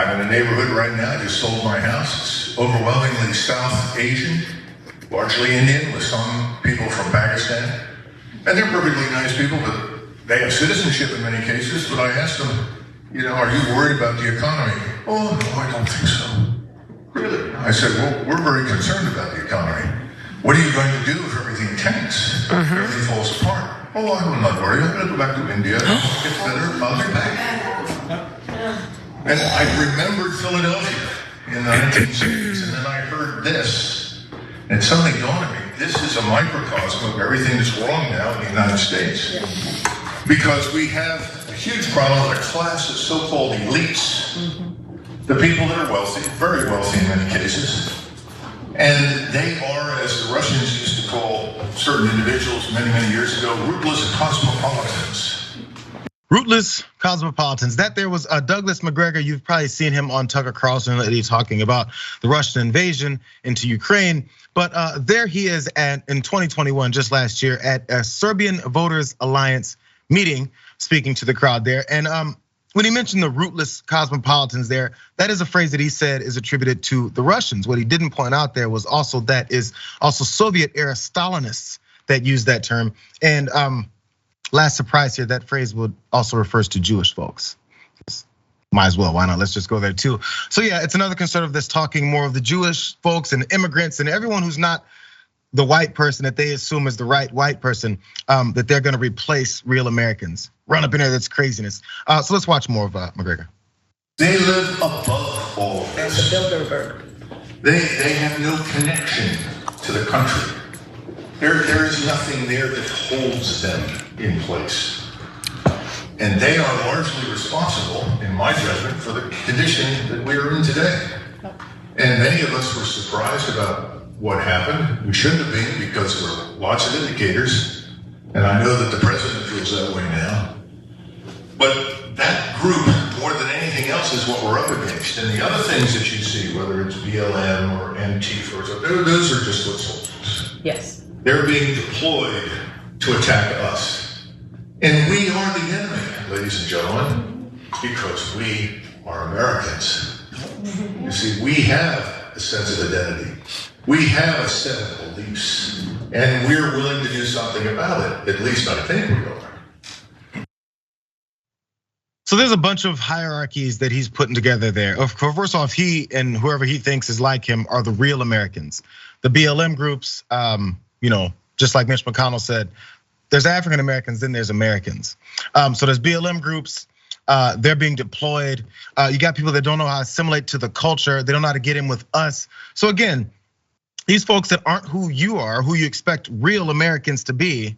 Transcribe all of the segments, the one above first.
I'm in a neighborhood right now. I just sold my house. It's overwhelmingly South Asian, largely Indian, with some people from Pakistan. And they're perfectly nice people, but they have citizenship in many cases. But I asked them, are you worried about the economy? Oh, no, I don't think so. Really? I said, well, we're very concerned about the economy. What are you going to do if everything tanks? If everything falls apart? Oh, I'm not worried. I'm going to go back to India. It gets better. I'll be back. And I remembered Philadelphia in the 1960s, and then I heard this, and suddenly dawned on me, this is a microcosm of everything that's wrong now in the United States. Because we have a huge problem with a class of so-called elites, the people that are wealthy, very wealthy in many cases, and they are, as the Russians used to call certain individuals many, many years ago, rootless cosmopolitans. Rootless cosmopolitans. That there was Douglas McGregor. You've probably seen him on Tucker Carlson lately talking about the Russian invasion into Ukraine. But there he is in 2021, just last year, at a Serbian Voters Alliance meeting, speaking to the crowd there. And when he mentioned the rootless cosmopolitans there, that is a phrase that he said is attributed to the Russians. What he didn't point out there was also that is also Soviet era Stalinists that used that term. And last surprise here, that phrase would also refers to Jewish folks. Might as well, why not? Let's just go there too. So yeah, it's another conservative that's talking more of the Jewish folks and immigrants and everyone who's not the white person that they assume is the right white person, that they're gonna replace real Americans. Run up in there, that's craziness. So let's watch more of McGregor. They live above all of this. They have no connection to the country. There is nothing there that holds them in place. And they are largely responsible, in my judgment, for the condition that we are in today. And many of us were surprised about what happened. We shouldn't have been, because there were lots of indicators. And I know that the president feels that way now. But that group, more than anything else, is what we're up against. And the other things that you see, whether it's BLM or Antifa or something, those are just foot soldiers. Yes. They're being deployed to attack us. And we are the enemy, ladies and gentlemen, because we are Americans. You see, we have a sense of identity. We have a set of beliefs, and we're willing to do something about it. At least I think we are. So there's a bunch of hierarchies that he's putting together there. First off, he and whoever he thinks is like him are the real Americans. The BLM groups, just like Mitch McConnell said, there's African Americans, then there's Americans. So there's BLM groups, they're being deployed. You got people that don't know how to assimilate to the culture. They don't know how to get in with us. So again, these folks that aren't who you are, who you expect real Americans to be,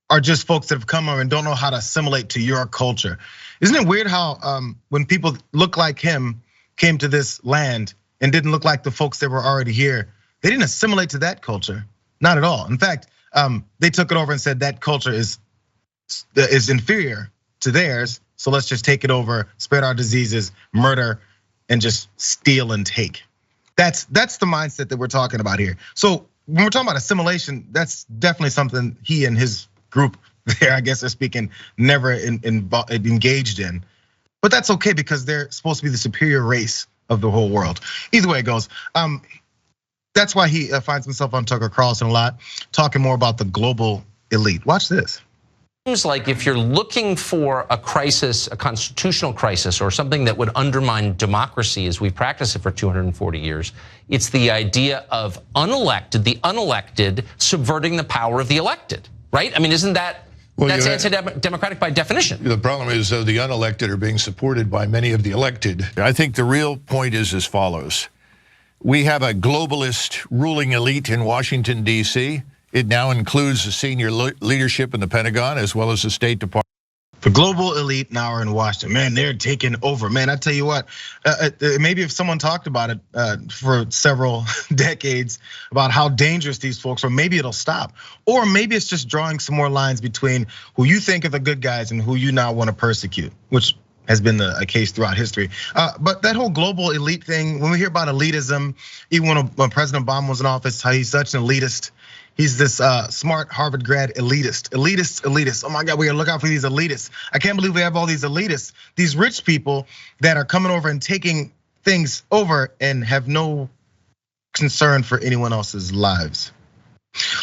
are just folks that have come over and don't know how to assimilate to your culture. Isn't it weird how when people look like him came to this land and didn't look like the folks that were already here, they didn't assimilate to that culture, not at all. In fact, they took it over and said that culture is inferior to theirs. So let's just take it over, spread our diseases, murder, and just steal and take. That's the mindset that we're talking about here. So when we're talking about assimilation, that's definitely something he and his group there, I guess they're speaking, never engaged in. But that's okay because they're supposed to be the superior race of the whole world. Either way it goes. That's why he finds himself on Tucker Carlson a lot, talking more about the global elite. Watch this. Seems like if you're looking for a crisis, a constitutional crisis, or something that would undermine democracy as we practice it for 240 years, it's the idea of the unelected subverting the power of the elected, right? I mean, isn't that, that's anti-democratic by definition? The problem is the unelected are being supported by many of the elected. I think the real point is as follows. We have a globalist ruling elite in Washington, D.C. It now includes the senior leadership in the Pentagon as well as the State Department. The global elite now are in Washington. Man, they're taking over. Man, I tell you what, maybe if someone talked about it for several decades about how dangerous these folks are, maybe it'll stop. Or maybe it's just drawing some more lines between who you think are the good guys and who you now want to persecute, which has been a case throughout history. But that whole global elite thing, when we hear about elitism, even when President Obama was in office, how he's such an elitist. He's this smart Harvard grad elitist. Oh my God, we gotta look out for these elitists. I can't believe we have all these elitists, these rich people that are coming over and taking things over and have no concern for anyone else's lives.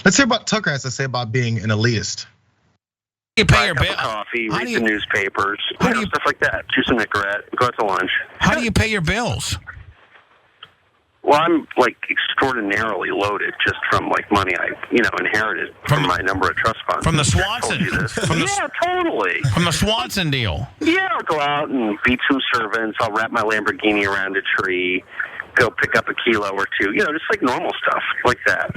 Let's hear what Tucker has to say about being an elitist. You pay your bill. bill. Coffee, read the newspapers, stuff like that. Juice a Nicorette, go out to lunch. How do you pay your bills? Well, I'm like extraordinarily loaded just from like money I, inherited from my number of trust funds. From the Swanson. I told you this. Yeah, totally. From the Swanson deal. Yeah, I'll go out and beat some servants. I'll wrap my Lamborghini around a tree. Go pick up a kilo or two. Just like normal stuff like that.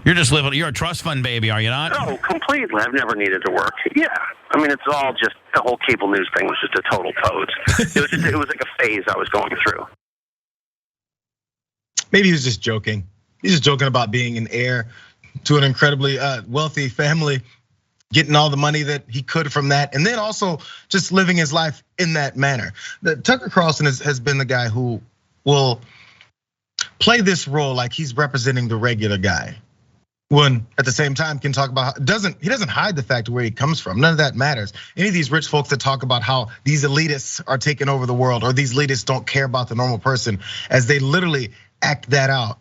You're just living. You're a trust fund baby, are you not? No, completely. I've never needed to work. Yeah, I mean, it's all just the whole cable news thing was just a total toad. It was like a phase I was going through. Maybe he was just joking. He's just joking about being an heir to an incredibly wealthy family, getting all the money that he could from that, and then also just living his life in that manner. Tucker Carlson has been the guy who will play this role like he's representing the regular guy, when at the same time can talk about he doesn't hide the fact of where he comes from. None of that matters. Any of these rich folks that talk about how these elitists are taking over the world or these elitists don't care about the normal person, as they literally act that out.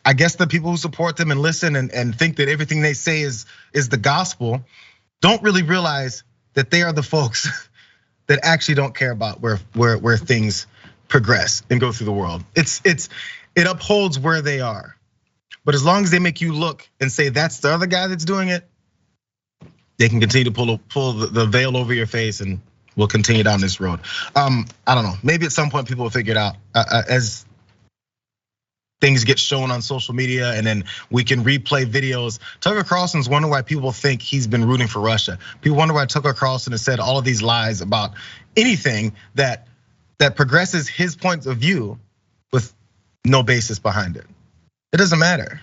I guess the people who support them and listen and think that everything they say is the gospel don't really realize that they are the folks that actually don't care about where things progress and go through the world. It upholds where they are. But as long as they make you look and say that's the other guy that's doing it, they can continue to pull the veil over your face, and we'll continue down this road. I don't know. Maybe at some point people will figure it out as things get shown on social media, and then we can replay videos. Tucker Carlson's wondering why people think he's been rooting for Russia. People wonder why Tucker Carlson has said all of these lies about anything that progresses his points of view with no basis behind it. It doesn't matter.